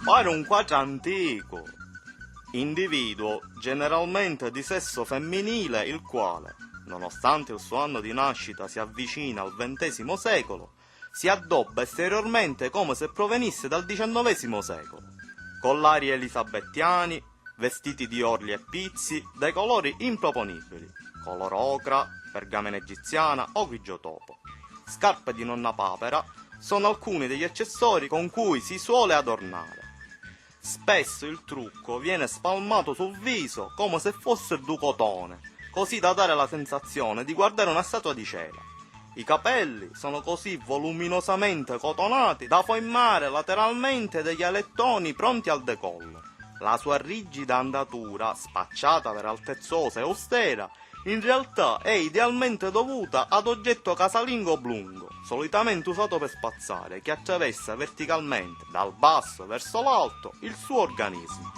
Fare un quadrantico. Individuo generalmente di sesso femminile il quale, nonostante il suo anno di nascita si avvicina al XX secolo, si addobba esteriormente come se provenisse dal XIX secolo. Collari elisabettiani, vestiti di orli e pizzi, dai colori improponibili, color ocra, pergamena egiziana o grigio topo. Scarpe di nonna papera sono alcuni degli accessori con cui si suole adornare. Spesso il trucco viene spalmato sul viso come se fosse ducotone, così da dare la sensazione di guardare una statua di cera. I capelli sono così voluminosamente cotonati da formare lateralmente degli alettoni pronti al decollo. La sua rigida andatura, spacciata per altezzosa e austera, in realtà è idealmente dovuta ad oggetto casalingo oblungo, solitamente usato per spazzare, che attraversa verticalmente, dal basso verso l'alto, il suo organismo.